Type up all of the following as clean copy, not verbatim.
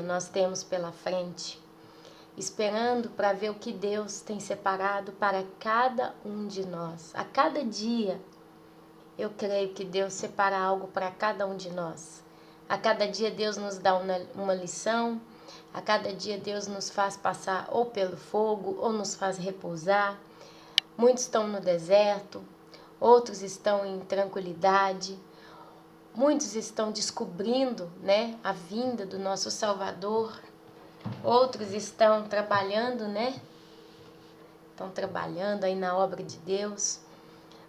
nós temos pela frente, esperando para ver o que Deus tem separado para cada um de nós. A cada dia, eu creio que Deus separa algo para cada um de nós. A cada dia Deus nos dá uma lição, a cada dia Deus nos faz passar ou pelo fogo ou nos faz repousar. Muitos estão no deserto, outros estão em tranquilidade, muitos estão descobrindo, a vinda do nosso Salvador, outros estão trabalhando, Estão trabalhando aí na obra de Deus.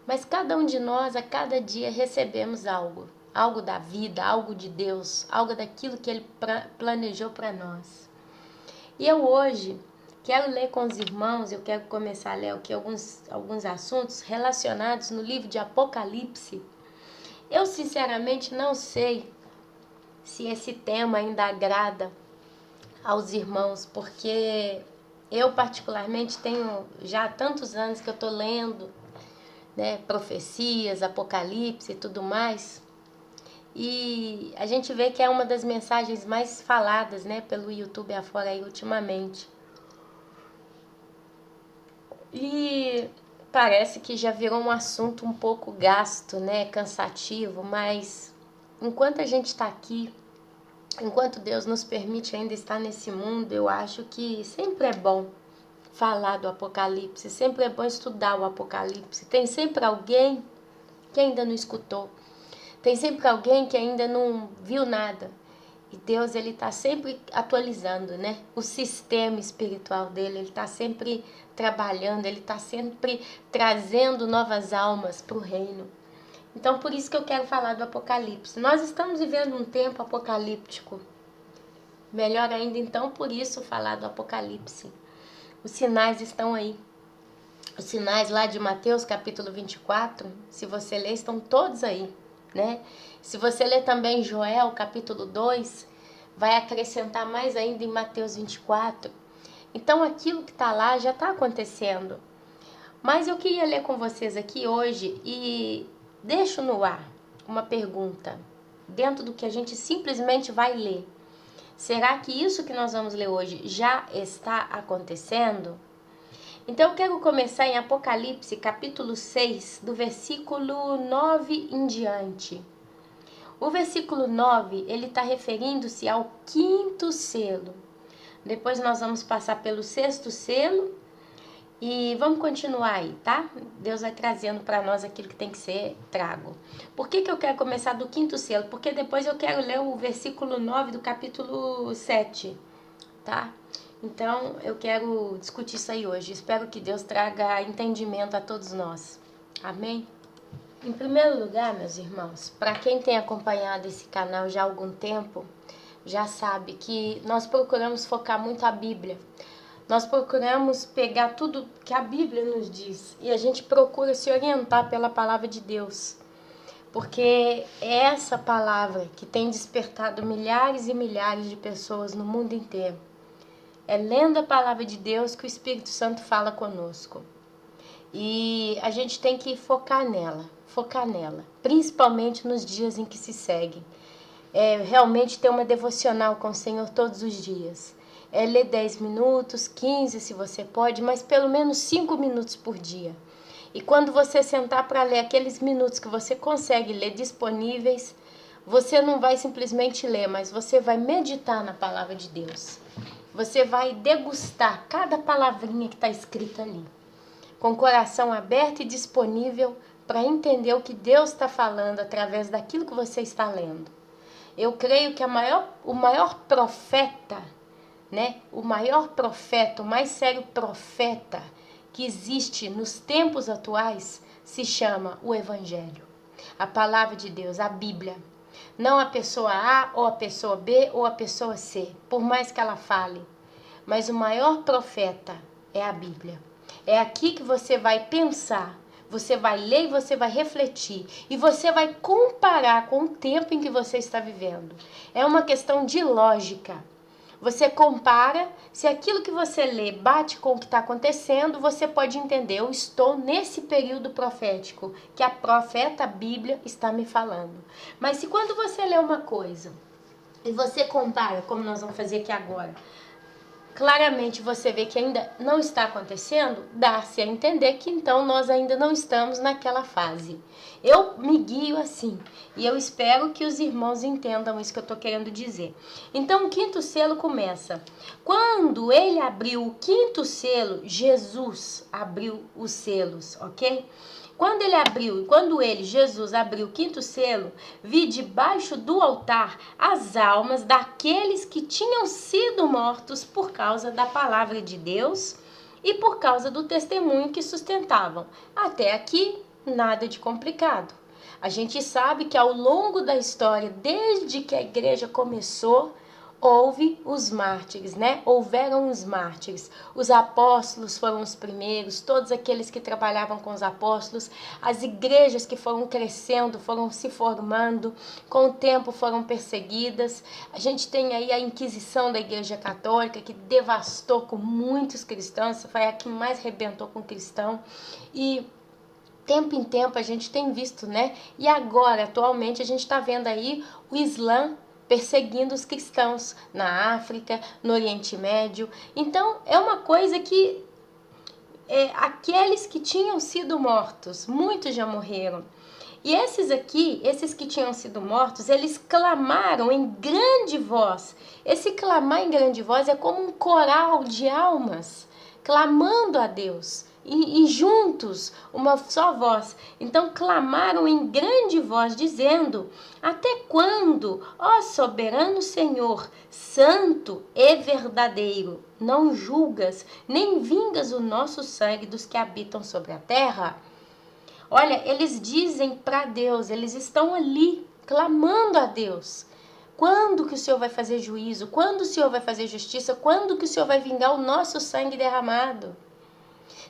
Mas cada um de nós, a cada dia, recebemos algo. Algo da vida, algo de Deus, algo daquilo que Ele planejou para nós. E eu hoje quero ler com os irmãos, eu quero começar a ler aqui alguns assuntos relacionados no livro de Apocalipse. Eu sinceramente não sei se esse tema ainda agrada aos irmãos, porque eu particularmente tenho já tantos anos que eu estou lendo, profecias, Apocalipse e tudo mais. E a gente vê que é uma das mensagens mais faladas, pelo YouTube afora aí ultimamente. E parece que já virou um assunto um pouco gasto, cansativo, mas enquanto a gente está aqui, enquanto Deus nos permite ainda estar nesse mundo, eu acho que sempre é bom falar do Apocalipse, sempre é bom estudar o Apocalipse. Tem sempre alguém que ainda não escutou. Tem sempre alguém que ainda não viu nada. E Deus, Ele está sempre atualizando, o sistema espiritual dele. Ele está sempre trabalhando, Ele está sempre trazendo novas almas para o reino. Então, por isso que eu quero falar do Apocalipse. Nós estamos vivendo um tempo apocalíptico. Melhor ainda, então, por isso falar do Apocalipse. Os sinais estão aí. Os sinais lá de Mateus capítulo 24, se você ler, estão todos aí. Se você ler também Joel capítulo 2, vai acrescentar mais ainda em Mateus 24. Então aquilo que está lá já está acontecendo. Mas eu queria ler com vocês aqui hoje e deixo no ar uma pergunta, dentro do que a gente simplesmente vai ler. Será que isso que nós vamos ler hoje já está acontecendo? Então eu quero começar em Apocalipse, capítulo 6, do versículo 9 em diante. O versículo 9, ele está referindo-se ao 5º selo. Depois nós vamos passar pelo 6º selo e vamos continuar aí, tá? Deus vai trazendo para nós aquilo que tem que ser trago. Por que eu quero começar do 5º selo? Porque depois eu quero ler o versículo 9 do capítulo 7, tá? Então, eu quero discutir isso aí hoje. Espero que Deus traga entendimento a todos nós. Amém? Em primeiro lugar, meus irmãos, para quem tem acompanhado esse canal já há algum tempo, já sabe que nós procuramos focar muito a Bíblia. Nós procuramos pegar tudo que a Bíblia nos diz e a gente procura se orientar pela palavra de Deus. Porque é essa palavra que tem despertado milhares e milhares de pessoas no mundo inteiro. É lendo a palavra de Deus que o Espírito Santo fala conosco. E a gente tem que focar nela, principalmente nos dias em que se seguem. Realmente ter uma devocional com o Senhor todos os dias. Ler 10 minutos, 15 se você pode, mas pelo menos 5 minutos por dia. E quando você sentar para ler aqueles minutos que você consegue ler disponíveis, você não vai simplesmente ler, mas você vai meditar na palavra de Deus. Você vai degustar cada palavrinha que está escrita ali, com o coração aberto e disponível para entender o que Deus está falando através daquilo que você está lendo. Eu creio que o maior profeta, o mais sério profeta que existe nos tempos atuais se chama o Evangelho, a palavra de Deus, a Bíblia. Não a pessoa A, ou a pessoa B, ou a pessoa C, por mais que ela fale. Mas o maior profeta é a Bíblia. É aqui que você vai pensar, você vai ler e você vai refletir. E você vai comparar com o tempo em que você está vivendo. É uma questão de lógica. Você compara, se aquilo que você lê bate com o que está acontecendo, você pode entender, eu estou nesse período profético que a profeta Bíblia está me falando. Mas se quando você lê uma coisa e você compara, como nós vamos fazer aqui agora, claramente você vê que ainda não está acontecendo, dá-se a entender que então nós ainda não estamos naquela fase. Eu me guio assim, e eu espero que os irmãos entendam isso que eu estou querendo dizer. Então o quinto selo começa. Quando ele abriu o quinto selo, Jesus abriu os selos, ok? Jesus, abriu o quinto selo, vi debaixo do altar as almas daqueles que tinham sido mortos por causa da palavra de Deus e por causa do testemunho que sustentavam. Até aqui, nada de complicado. A gente sabe que ao longo da história, desde que a igreja começou, houve os mártires, né? Houveram os mártires. Os apóstolos foram os primeiros, todos aqueles que trabalhavam com os apóstolos, as igrejas que foram crescendo, foram se formando, com o tempo foram perseguidas. A gente tem aí a Inquisição da Igreja Católica, que devastou com muitos cristãos, foi a que mais rebentou com cristão. E tempo em tempo a gente tem visto, né? E agora, atualmente, a gente está vendo aí o Islã perseguindo os cristãos na África, no Oriente Médio. Então, é uma coisa que aqueles que tinham sido mortos, muitos já morreram. E esses que tinham sido mortos, eles clamaram em grande voz. Esse clamar em grande voz é como um coral de almas, clamando a Deus. E juntos, uma só voz. Então clamaram em grande voz, dizendo: até quando, ó soberano Senhor, santo e verdadeiro, não julgas, nem vingas o nosso sangue dos que habitam sobre a terra? Olha, eles dizem para Deus, eles estão ali, clamando a Deus. Quando que o Senhor vai fazer juízo? Quando o Senhor vai fazer justiça? Quando que o Senhor vai vingar o nosso sangue derramado?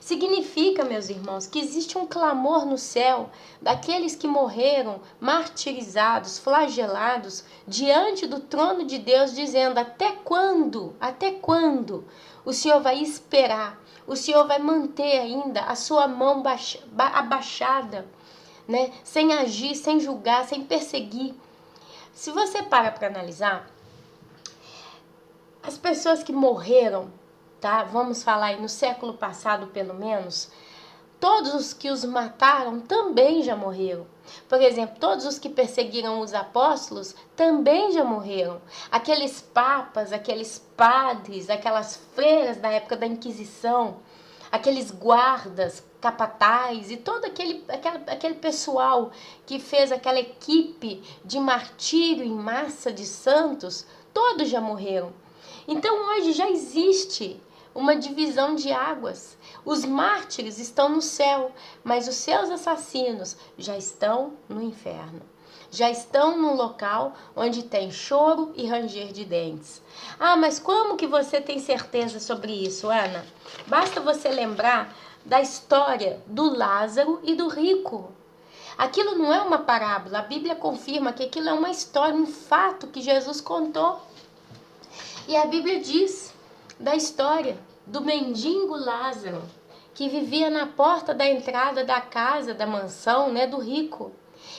Significa, meus irmãos, que existe um clamor no céu daqueles que morreram martirizados, flagelados, diante do trono de Deus, dizendo: até quando? Até quando o Senhor vai esperar? O Senhor vai manter ainda a sua mão abaixada, né? Sem agir, sem julgar, sem perseguir. Se você para analisar, as pessoas que morreram, tá? Vamos falar aí no século passado, pelo menos, todos os que os mataram também já morreram. Por exemplo, todos os que perseguiram os apóstolos também já morreram. Aqueles papas, aqueles padres, aquelas freiras da época da Inquisição, aqueles guardas, capatazes e todo aquele pessoal que fez aquela equipe de martírio em massa de santos, todos já morreram. Então hoje já existe uma divisão de águas. Os mártires estão no céu, mas os seus assassinos já estão no inferno. Já estão num local onde tem choro e ranger de dentes. Ah, mas como que você tem certeza sobre isso, Ana? Basta você lembrar da história do Lázaro e do rico. Aquilo não é uma parábola, a Bíblia confirma que aquilo é uma história, um fato que Jesus contou. E a Bíblia diz da história do mendigo Lázaro, que vivia na porta da entrada da casa, da mansão, né, do rico.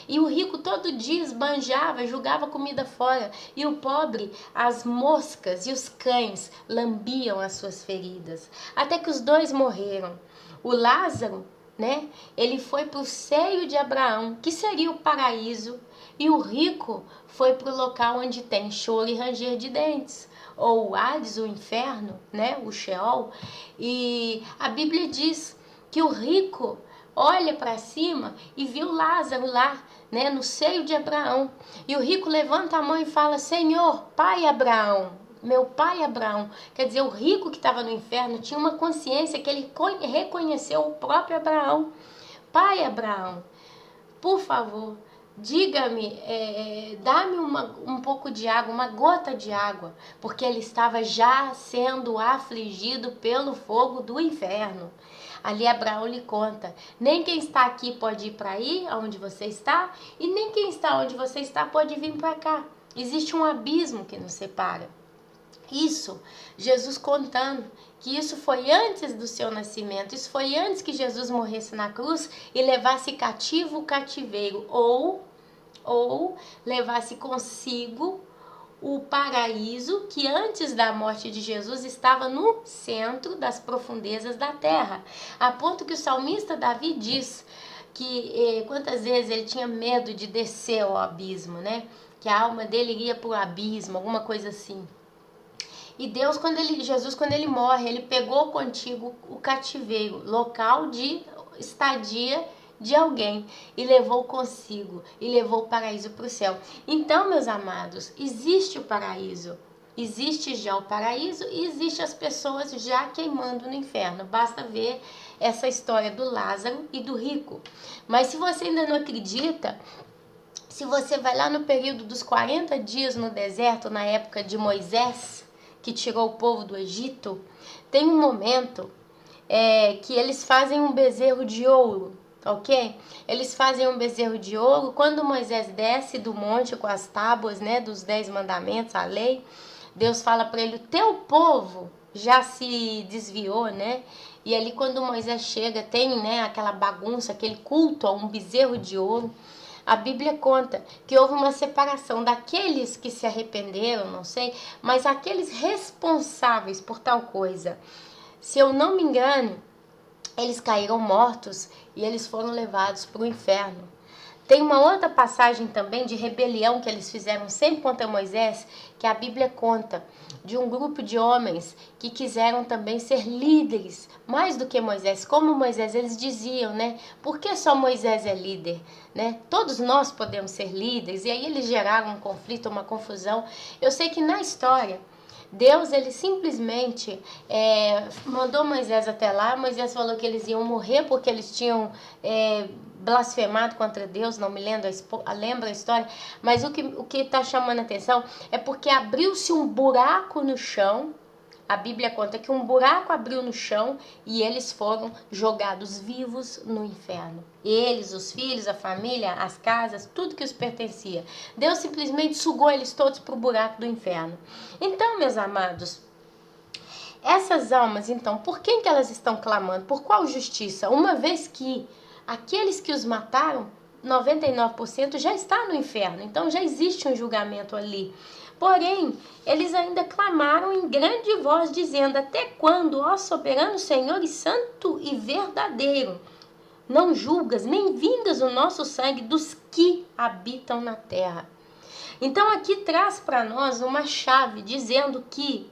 E o rico todo dia esbanjava, jogava comida fora. E o pobre, as moscas e os cães lambiam as suas feridas. Até que os dois morreram. O Lázaro, né, ele foi para o seio de Abraão, que seria o paraíso. E o rico foi para o local onde tem choro e ranger de dentes, ou o Hades, o inferno, né, o Sheol. E a Bíblia diz que o rico olha para cima e viu Lázaro lá, né, no seio de Abraão. E o rico levanta a mão e fala: Senhor, pai Abraão, meu pai Abraão. Quer dizer, o rico que estava no inferno tinha uma consciência que ele reconheceu o próprio Abraão. Pai Abraão, por favor, diga-me, dá-me um pouco de água, uma gota de água, porque ele estava já sendo afligido pelo fogo do inferno. Ali Abraão lhe conta: nem quem está aqui pode ir para aí, onde você está, e nem quem está onde você está pode vir para cá. Existe um abismo que nos separa. Isso, Jesus contando que isso foi antes do seu nascimento, isso foi antes que Jesus morresse na cruz e levasse cativo o cativeiro, ou levasse consigo o paraíso que antes da morte de Jesus estava no centro das profundezas da terra, a ponto que o salmista Davi diz que quantas vezes ele tinha medo de descer ao abismo, né? Que a alma dele iria para o abismo, alguma coisa assim. E Deus, Jesus, quando ele morre, ele pegou contigo o cativeiro, local de estadia de alguém, e levou consigo, e levou o paraíso para o céu. Então, meus amados, existe o paraíso. Existe já o paraíso e existe as pessoas já queimando no inferno. Basta ver essa história do Lázaro e do rico. Mas se você ainda não acredita, se você vai lá no período dos 40 dias no deserto, na época de Moisés, que tirou o povo do Egito, tem um momento que eles fazem um bezerro de ouro, ok? Eles fazem um bezerro de ouro. Quando Moisés desce do monte com as tábuas, né, dos 10 mandamentos, a lei, Deus fala para ele: o teu povo já se desviou, né? E ali quando Moisés chega, tem, né, aquela bagunça, aquele culto a um bezerro de ouro. A Bíblia conta que houve uma separação daqueles que se arrependeram, não sei, mas aqueles responsáveis por tal coisa. Se eu não me engano, eles caíram mortos e eles foram levados para o inferno. Tem uma outra passagem também de rebelião que eles fizeram sempre contra Moisés, que a Bíblia conta de um grupo de homens que quiseram também ser líderes, mais do que Moisés. Como Moisés, eles diziam, né? Por que só Moisés é líder? Né? Todos nós podemos ser líderes. E aí eles geraram um conflito, uma confusão. Eu sei que na história, Deus, ele simplesmente mandou Moisés até lá. Moisés falou que eles iam morrer porque eles tinham blasfemado contra Deus, não me lembro a história, mas o que está chamando a atenção é porque abriu-se um buraco no chão. A Bíblia conta que um buraco abriu no chão e eles foram jogados vivos no inferno. Eles, os filhos, a família, as casas, tudo que os pertencia. Deus simplesmente sugou eles todos para o buraco do inferno. Então, meus amados, essas almas, então, por quem que elas estão clamando? Por qual justiça? Uma vez que aqueles que os mataram, 99% já está no inferno. Então já existe um julgamento ali. Porém, eles ainda clamaram em grande voz, dizendo: até quando, ó soberano Senhor e santo e verdadeiro, não julgas nem vingas o nosso sangue dos que habitam na terra? Então aqui traz para nós uma chave dizendo que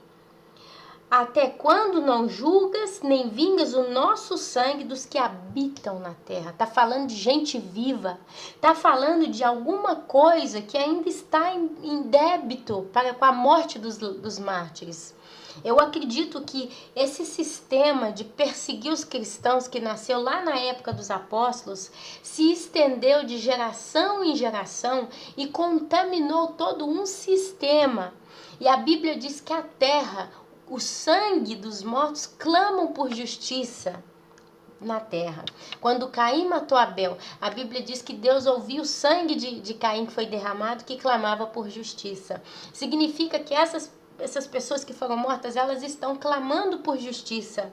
até quando não julgas nem vingas o nosso sangue dos que habitam na terra? Está falando de gente viva. Está falando de alguma coisa que ainda está em débito com a morte dos mártires. Eu acredito que esse sistema de perseguir os cristãos que nasceu lá na época dos apóstolos se estendeu de geração em geração e contaminou todo um sistema. E a Bíblia diz que a terra, o sangue dos mortos clamam por justiça na terra. Quando Caim matou Abel, a Bíblia diz que Deus ouviu o sangue de Caim que foi derramado, que clamava por justiça. Significa que essas pessoas que foram mortas, elas estão clamando por justiça.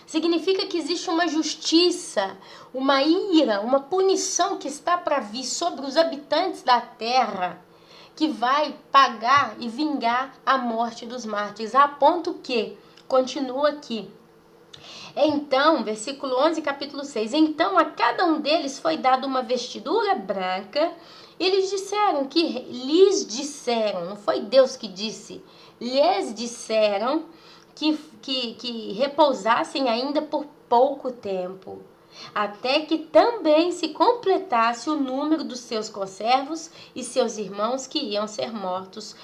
Significa que existe uma justiça, uma ira, uma punição que está para vir sobre os habitantes da terra, que vai pagar e vingar a morte dos mártires, a ponto que, continua aqui, então, versículo 11, capítulo 6, então a cada um deles foi dada uma vestidura branca, e lhes disseram, não foi Deus que disse, lhes disseram que repousassem ainda por pouco tempo, até que também se completasse o número dos seus conservos e seus irmãos que iam ser mortos,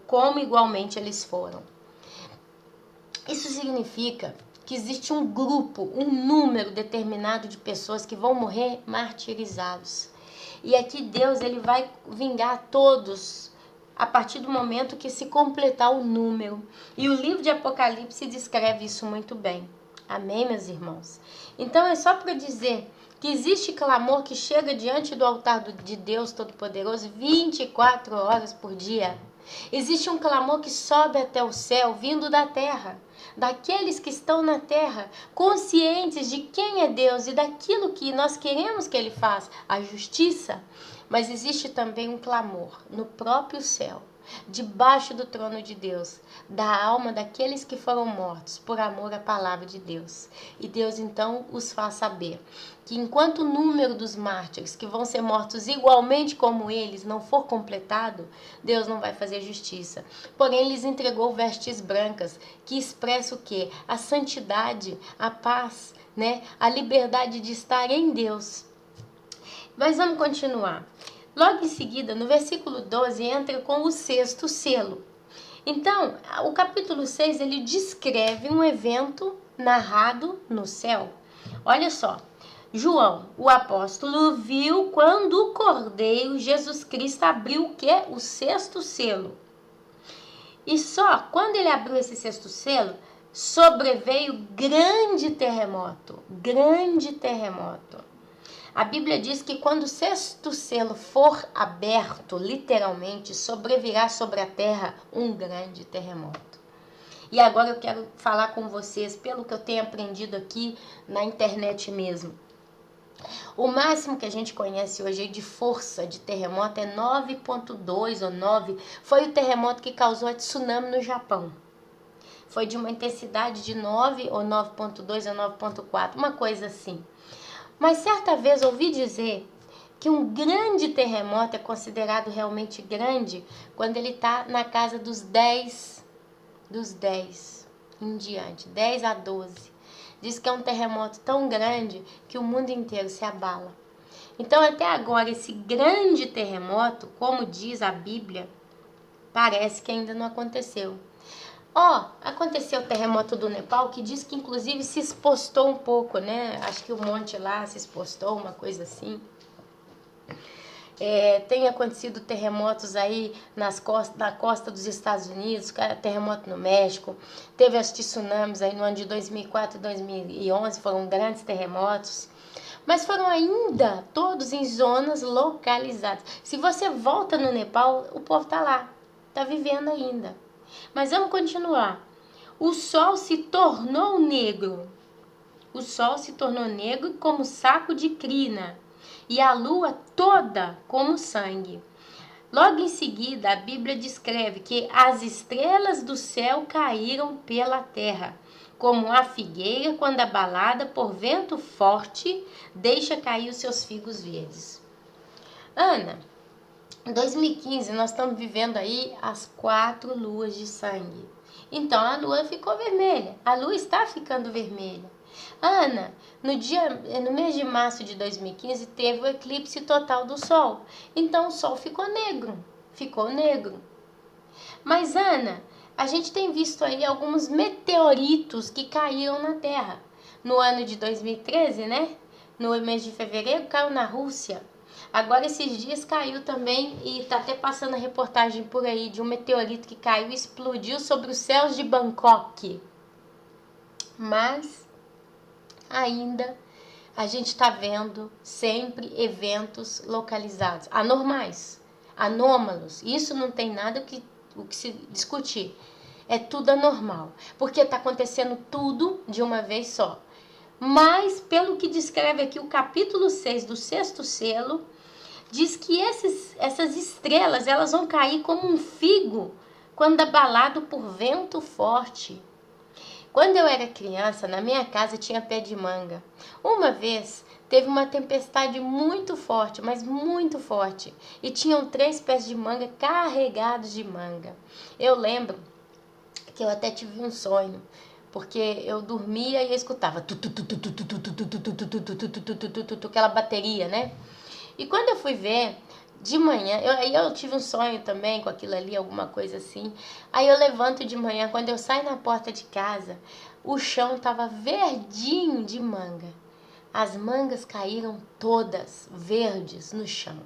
como igualmente eles foram. Isso significa que existe um grupo, um número determinado de pessoas que vão morrer martirizados. E aqui Deus, ele vai vingar todos a partir do momento que se completar o número. E o livro de Apocalipse descreve isso muito bem. Amém, meus irmãos? Então é só para dizer que existe clamor que chega diante do altar de Deus Todo-Poderoso 24 horas por dia. Existe um clamor que sobe até o céu, vindo da terra, daqueles que estão na terra, conscientes de quem é Deus e daquilo que nós queremos que Ele faça, a justiça. Mas existe também um clamor no próprio céu, debaixo do trono de Deus, da alma daqueles que foram mortos por amor à palavra de Deus. E Deus então os faz saber que enquanto o número dos mártires que vão ser mortos igualmente como eles não for completado, Deus não vai fazer justiça. Porém, Ele lhes entregou vestes brancas, que expressa o quê? A santidade, a paz, né? A liberdade de estar em Deus. Mas vamos continuar. Logo em seguida, no versículo 12, entra com o 6º selo. Então, o capítulo 6, ele descreve um evento narrado no céu. Olha só, João, o apóstolo, viu quando o Cordeiro Jesus Cristo abriu o quê? O 6º selo. E só quando ele abriu esse 6º selo, sobreveio grande terremoto. Grande terremoto. A Bíblia diz que quando o 6º selo for aberto, literalmente, sobrevirá sobre a terra um grande terremoto. E agora eu quero falar com vocês, pelo que eu tenho aprendido aqui na internet mesmo. O máximo que a gente conhece hoje de força de terremoto é 9,2 ou 9. Foi o terremoto que causou a tsunami no Japão. Foi de uma intensidade de 9 ou 9,2 ou 9,4, uma coisa assim. Mas certa vez ouvi dizer que um grande terremoto é considerado realmente grande quando ele está na casa dos 10 em diante, 10 a 12. Diz que é um terremoto tão grande que o mundo inteiro se abala. Então, até agora, esse grande terremoto, como diz a Bíblia, parece que ainda não aconteceu. Aconteceu o terremoto do Nepal, que diz que inclusive se expostou um pouco, né? Acho que o monte lá se expostou, uma coisa assim. Tem acontecido terremotos aí na costa dos Estados Unidos, terremoto no México. Teve as tsunamis aí no ano de 2004 e 2011, foram grandes terremotos. Mas foram ainda todos em zonas localizadas. Se você volta no Nepal, o povo tá lá, tá vivendo ainda. Mas vamos continuar. O sol se tornou negro. O sol se tornou negro como saco de crina, e a lua toda como sangue. Logo em seguida, a Bíblia descreve que as estrelas do céu caíram pela terra, como a figueira quando abalada por vento forte deixa cair os seus figos verdes. Ana, em 2015, nós estamos vivendo aí as 4 luas de sangue. Então, a lua ficou vermelha. A lua está ficando vermelha. Ana, no mês de março de 2015, teve o eclipse total do Sol. Então, o Sol ficou negro. Ficou negro. Mas, Ana, a gente tem visto aí alguns meteoritos que caíram na Terra. No ano de 2013, né? No mês de fevereiro, caiu na Rússia. Agora, esses dias caiu também, e tá até passando a reportagem por aí, de um meteorito que caiu e explodiu sobre os céus de Bangkok. Mas, ainda, a gente está vendo sempre eventos localizados, anormais, anômalos. Isso não tem nada o que se discutir. É tudo anormal, porque está acontecendo tudo de uma vez só. Mas, pelo que descreve aqui o capítulo 6 do 6º selo, diz que essas estrelas, elas vão cair como um figo quando abalado por vento forte. Quando eu era criança, na minha casa tinha pé de manga. Uma vez teve uma tempestade muito forte, mas muito forte, e tinham 3 pés de manga carregados de manga. Eu lembro que eu até tive um sonho, porque eu dormia e eu escutava aquela bateria, né? E quando eu fui ver, de manhã, eu tive um sonho também com aquilo ali, alguma coisa assim. Aí eu levanto de manhã, quando eu saio na porta de casa, o chão estava verdinho de manga. As mangas caíram todas verdes no chão.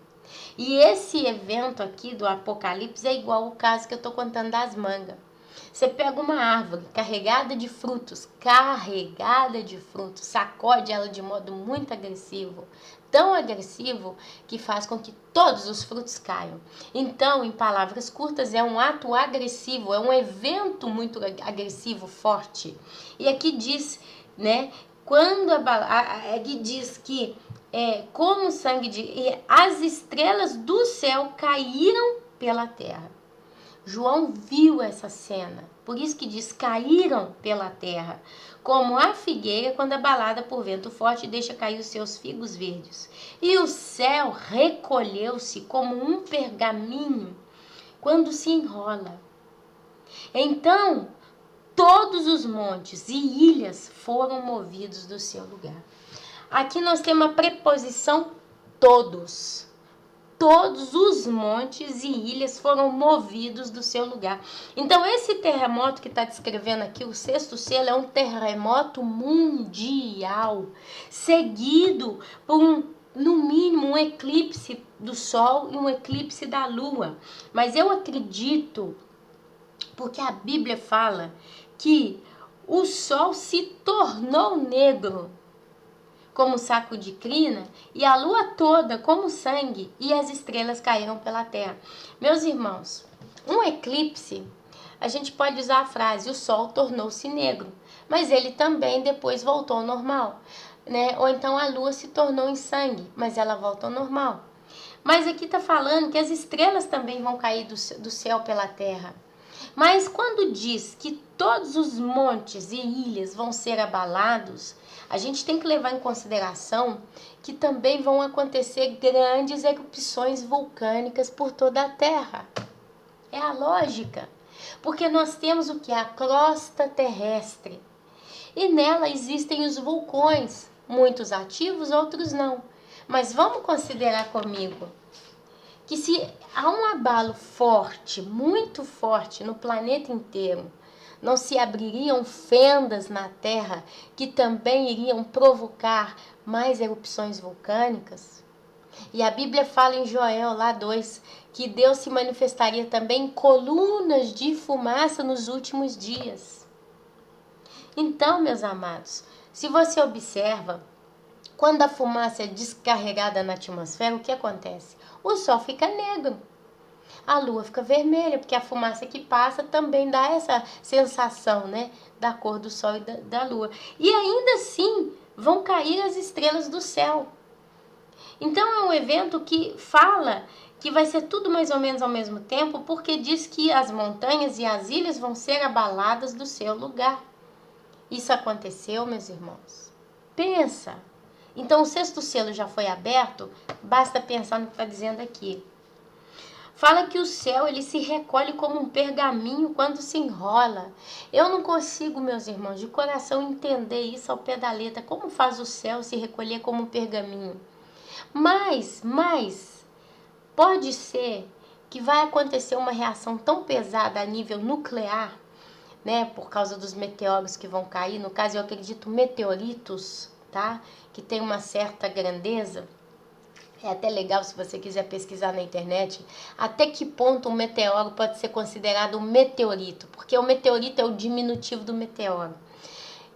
E esse evento aqui do Apocalipse é igual o caso que eu estou contando das mangas. Você pega uma árvore carregada de frutos, sacode ela de modo muito agressivo, tão agressivo que faz com que todos os frutos caiam. Então, em palavras curtas, é um ato agressivo, é um evento muito agressivo, forte. E aqui diz, né, aqui diz que como sangue as estrelas do céu caíram pela terra. João viu essa cena, por isso que diz, caíram pela terra, como a figueira quando abalada por vento forte deixa cair os seus figos verdes. E o céu recolheu-se como um pergaminho quando se enrola. Então, todos os montes e ilhas foram movidos do seu lugar. Aqui nós temos a preposição todos. Todos os montes e ilhas foram movidos do seu lugar. Então, esse terremoto que está descrevendo aqui, o sexto selo, é um terremoto mundial, seguido por no mínimo, um eclipse do Sol e um eclipse da Lua. Mas eu acredito, porque a Bíblia fala que o Sol se tornou negro como saco de crina, e a lua toda como sangue, e as estrelas caíram pela terra. Meus irmãos, um eclipse, a gente pode usar a frase, o sol tornou-se negro, mas ele também depois voltou ao normal, né? Ou então a lua se tornou em sangue, mas ela volta ao normal. Mas aqui está falando que as estrelas também vão cair do céu pela terra. Mas quando diz que todos os montes e ilhas vão ser abalados, a gente tem que levar em consideração que também vão acontecer grandes erupções vulcânicas por toda a Terra. É a lógica. Porque nós temos o que? A crosta terrestre. E nela existem os vulcões, muitos ativos, outros não. Mas vamos considerar comigo que se há um abalo forte, muito forte no planeta inteiro, não se abririam fendas na Terra que também iriam provocar mais erupções vulcânicas? E a Bíblia fala em Joel, lá 2, que Deus se manifestaria também em colunas de fumaça nos últimos dias. Então, meus amados, se você observa, quando a fumaça é descarregada na atmosfera, o que acontece? O sol fica negro. A lua fica vermelha, porque a fumaça que passa também dá essa sensação, né, da cor do sol e da lua. E ainda assim vão cair as estrelas do céu. Então é um evento que fala que vai ser tudo mais ou menos ao mesmo tempo, porque diz que as montanhas e as ilhas vão ser abaladas do seu lugar. Isso aconteceu, meus irmãos? Pensa. Então o sexto selo já foi aberto, basta pensar no que está dizendo aqui. Fala que o céu ele se recolhe como um pergaminho quando se enrola. Eu não consigo, meus irmãos, de coração entender isso ao pé da letra. Como faz o céu se recolher como um pergaminho? Mas, pode ser que vai acontecer uma reação tão pesada a nível nuclear, né? Por causa dos meteoros que vão cair. No caso, eu acredito meteoritos, tá? Que tem uma certa grandeza. É até legal se você quiser pesquisar na internet até que ponto um meteoro pode ser considerado um meteorito, porque o meteorito é o diminutivo do meteoro.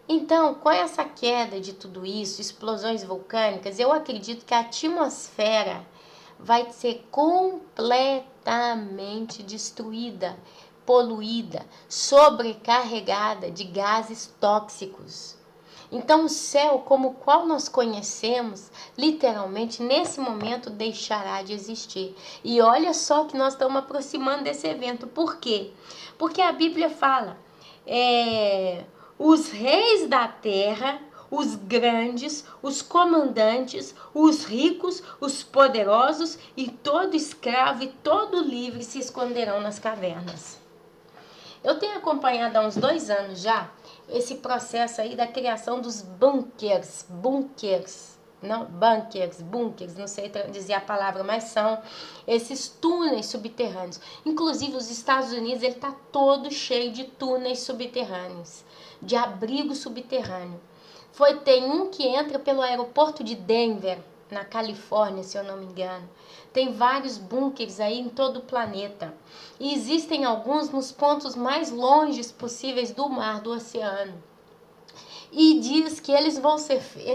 Então, com essa queda de tudo isso, explosões vulcânicas, eu acredito que a atmosfera vai ser completamente destruída, poluída, sobrecarregada de gases tóxicos. Então o céu, como o qual nós conhecemos, literalmente nesse momento deixará de existir. E olha só que nós estamos aproximando desse evento. Por quê? Porque a Bíblia fala, os reis da terra, os grandes, os comandantes, os ricos, os poderosos e todo escravo e todo livre se esconderão nas cavernas. Eu tenho acompanhado há uns 2 anos já esse processo aí da criação dos bunkers, não sei dizer a palavra, mas são esses túneis subterrâneos. Inclusive os Estados Unidos, ele está todo cheio de túneis subterrâneos, de abrigo subterrâneo. Tem um que entra pelo aeroporto de Denver, na Califórnia, se eu não me engano. Tem vários bunkers aí em todo o planeta. E existem alguns nos pontos mais longes possíveis do mar, do oceano. E diz que eles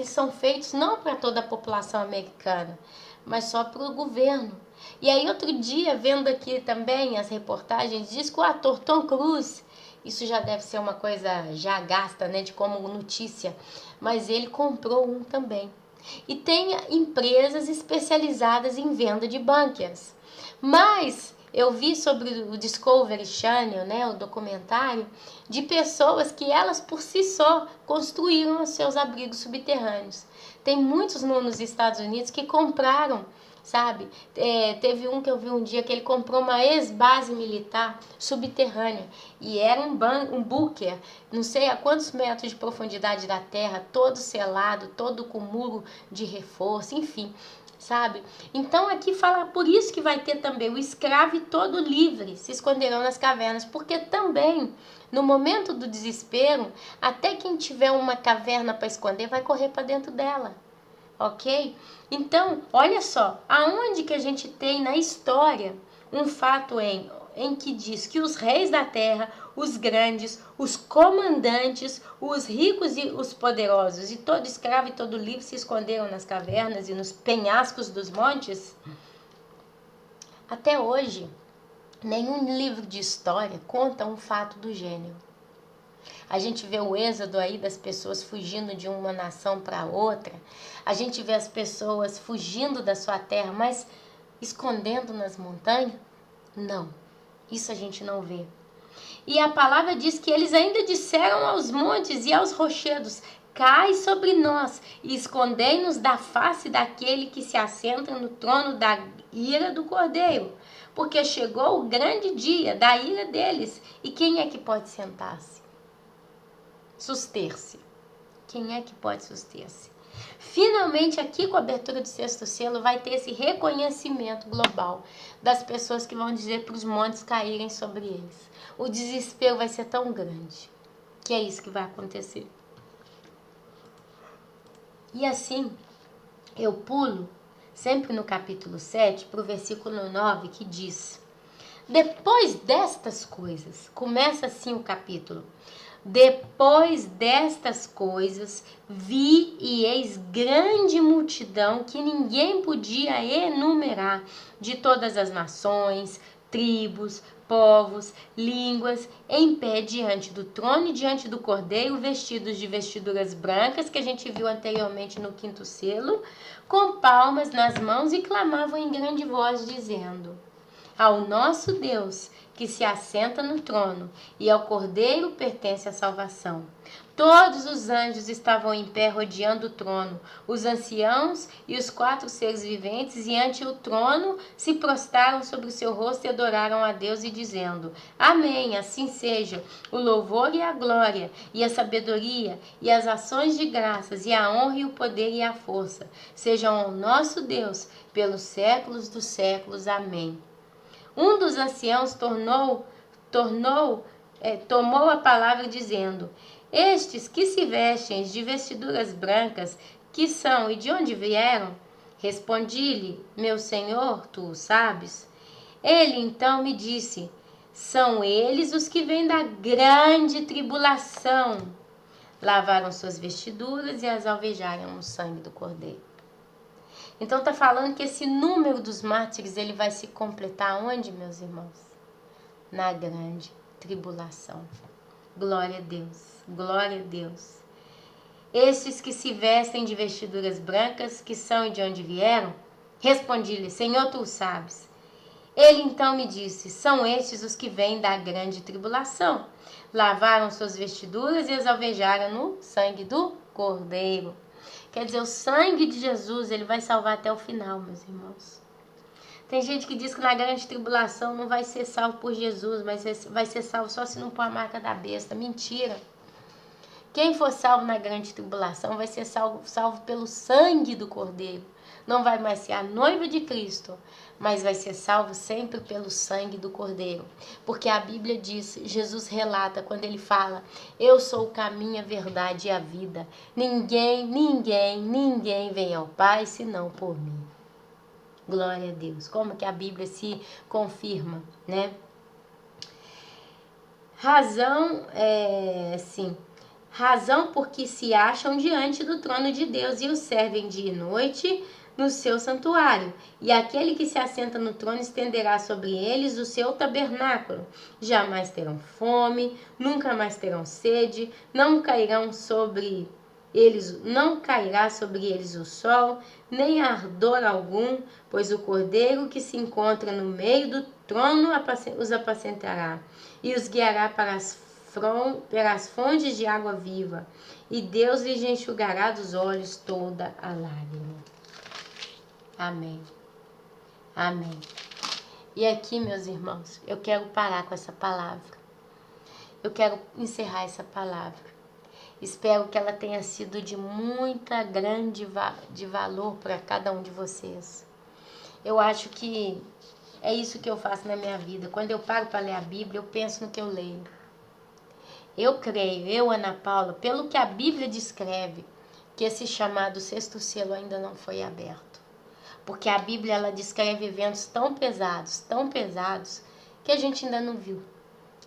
são feitos não para toda a população americana, mas só para o governo. E aí outro dia, vendo aqui também as reportagens, diz que o ator Tom Cruise, isso já deve ser uma coisa já gasta, né, de como notícia, mas ele comprou um também. E tem empresas especializadas em venda de bunkers. Mas Eu vi sobre o Discovery Channel, né, o documentário, de pessoas que elas por si só construíram os seus abrigos subterrâneos. Tem muitos nos Estados Unidos que compraram, sabe? Teve um que eu vi um dia que ele comprou uma ex-base militar subterrânea e era um bunker, não sei a quantos metros de profundidade da terra, todo selado, todo com muro de reforço, enfim, sabe? Então aqui fala, por isso que vai ter também o escravo e todo livre se esconderão nas cavernas, porque também no momento do desespero, até quem tiver uma caverna para esconder vai correr para dentro dela. Ok? Então, olha só, aonde que a gente tem na história um fato em que diz que os reis da terra, os grandes, os comandantes, os ricos e os poderosos, e todo escravo e todo livre se esconderam nas cavernas e nos penhascos dos montes? Até hoje, nenhum livro de história conta um fato do gênero. A gente vê o êxodo aí das pessoas fugindo de uma nação para outra. A gente vê as pessoas fugindo da sua terra, mas escondendo nas montanhas? Não, isso a gente não vê. E a palavra diz que eles ainda disseram aos montes e aos rochedos: cai sobre nós e escondei-nos da face daquele que se assenta no trono da ira do Cordeiro. Porque chegou o grande dia da ira deles. E quem é que pode sentar-se? Suster-se. Quem é que pode suster-se? Finalmente, aqui com a abertura do sexto selo, vai ter esse reconhecimento global das pessoas que vão dizer para os montes caírem sobre eles. O desespero vai ser tão grande que é isso que vai acontecer. E assim, eu pulo sempre no capítulo 7 para o versículo 9 que diz: depois destas coisas, começa assim o capítulo: depois destas coisas, vi e eis grande multidão que ninguém podia enumerar, de todas as nações, tribos, povos, línguas, em pé diante do trono e diante do Cordeiro, vestidos de vestiduras brancas, que a gente viu anteriormente no quinto selo, com palmas nas mãos e clamavam em grande voz, dizendo: ao nosso Deus, que se assenta no trono, e ao Cordeiro pertence a salvação. Todos os anjos estavam em pé rodeando o trono, os anciãos e os 4 seres viventes, e ante o trono se prostraram sobre o seu rosto e adoraram a Deus, e dizendo: amém, assim seja, o louvor e a glória, e a sabedoria, e as ações de graças, e a honra e o poder e a força, sejam ao nosso Deus, pelos séculos dos séculos. Amém. Um dos anciãos tomou a palavra dizendo: estes que se vestem de vestiduras brancas, que são e de onde vieram? Respondi-lhe: meu senhor, tu o sabes. Ele então me disse: são eles os que vêm da grande tribulação. Lavaram suas vestiduras e as alvejaram no sangue do Cordeiro. Então está falando que esse número dos mártires ele vai se completar onde, meus irmãos? Na grande tribulação. Glória a Deus, glória a Deus. Estes que se vestem de vestiduras brancas, que são e de onde vieram? Respondi-lhe: Senhor, tu o sabes. Ele então me disse: são estes os que vêm da grande tribulação. Lavaram suas vestiduras e as alvejaram no sangue do Cordeiro. Quer dizer, o sangue de Jesus, ele vai salvar até o final, meus irmãos. Tem gente que diz que na grande tribulação não vai ser salvo por Jesus, mas vai ser salvo só se não pôr a marca da besta. Mentira. Quem for salvo na grande tribulação vai ser salvo pelo sangue do Cordeiro. Não vai mais ser a noiva de Cristo, mas vai ser salvo sempre pelo sangue do Cordeiro. Porque a Bíblia diz, Jesus relata quando ele fala: eu sou o caminho, a verdade e a vida. Ninguém vem ao Pai senão por mim. Glória a Deus. Como que a Bíblia se confirma, né? Razão porque se acham diante do trono de Deus e o servem dia e noite no seu santuário. E aquele que se assenta no trono estenderá sobre eles o seu tabernáculo. Jamais terão fome, nunca mais terão sede, não cairá sobre eles o sol, nem ardor algum, pois o Cordeiro que se encontra no meio do trono os apacentará e os guiará pelas fontes de água viva, e Deus lhes enxugará dos olhos toda a lágrima. Amém. Amém. E aqui, meus irmãos, eu quero parar com essa palavra. Eu quero encerrar essa palavra. Espero que ela tenha sido de muita de valor para cada um de vocês. Eu acho que é isso que eu faço na minha vida. Quando eu paro para ler a Bíblia, eu penso no que eu leio. Eu creio, Ana Paula, pelo que a Bíblia descreve, que esse chamado sexto selo ainda não foi aberto. Porque a Bíblia ela descreve eventos tão pesados, que a gente ainda não viu.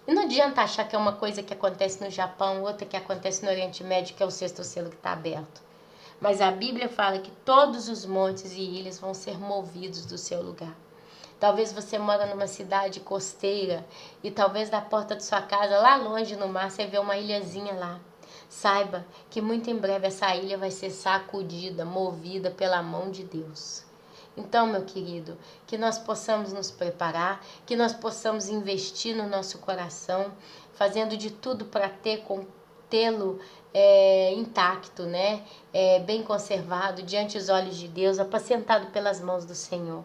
E não adianta achar que é uma coisa que acontece no Japão, outra que acontece no Oriente Médio, que é o sexto selo que está aberto. Mas a Bíblia fala que todos os montes e ilhas vão ser movidos do seu lugar. Talvez você mora numa cidade costeira e talvez da porta de sua casa, lá longe no mar, você vê uma ilhazinha lá. Saiba que muito em breve essa ilha vai ser sacudida, movida pela mão de Deus. Então, meu querido, que nós possamos nos preparar, que nós possamos investir no nosso coração, fazendo de tudo para tê-lo intacto, né? Bem conservado, diante dos olhos de Deus, apacentado pelas mãos do Senhor.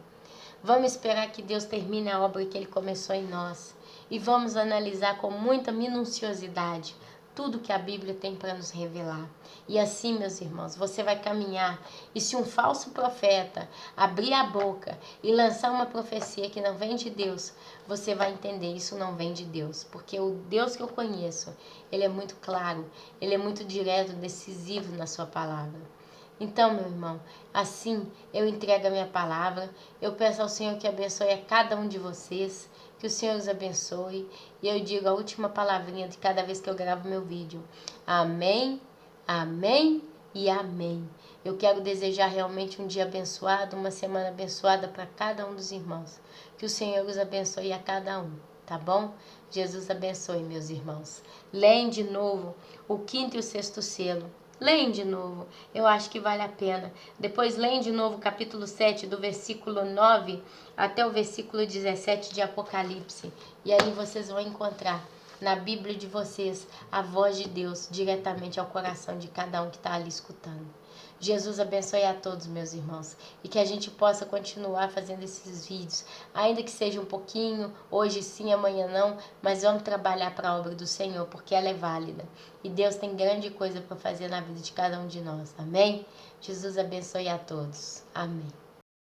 Vamos esperar que Deus termine a obra que Ele começou em nós. E vamos analisar com muita minuciosidade tudo que a Bíblia tem para nos revelar. E assim, meus irmãos, você vai caminhar. E se um falso profeta abrir a boca e lançar uma profecia que não vem de Deus, você vai entender, isso não vem de Deus. Porque o Deus que eu conheço, Ele é muito claro, Ele é muito direto, decisivo na sua palavra. Então, meu irmão, assim eu entrego a minha palavra. Eu peço ao Senhor que abençoe a cada um de vocês, que o Senhor os abençoe. E eu digo a última palavrinha de cada vez que eu gravo meu vídeo. Amém, amém e amém. Eu quero desejar realmente um dia abençoado, uma semana abençoada para cada um dos irmãos. Que o Senhor os abençoe a cada um, tá bom? Jesus abençoe, meus irmãos. Leem de novo o quinto e o sexto selo. Leem de novo, eu acho que vale a pena. Depois leem de novo o capítulo 7, do versículo 9 até o versículo 17 de Apocalipse. E aí vocês vão encontrar na Bíblia de vocês a voz de Deus diretamente ao coração de cada um que está ali escutando. Jesus abençoe a todos, meus irmãos, e que a gente possa continuar fazendo esses vídeos, ainda que seja um pouquinho, hoje sim, amanhã não, mas vamos trabalhar para a obra do Senhor, porque ela é válida. E Deus tem grande coisa para fazer na vida de cada um de nós, amém? Jesus abençoe a todos, amém.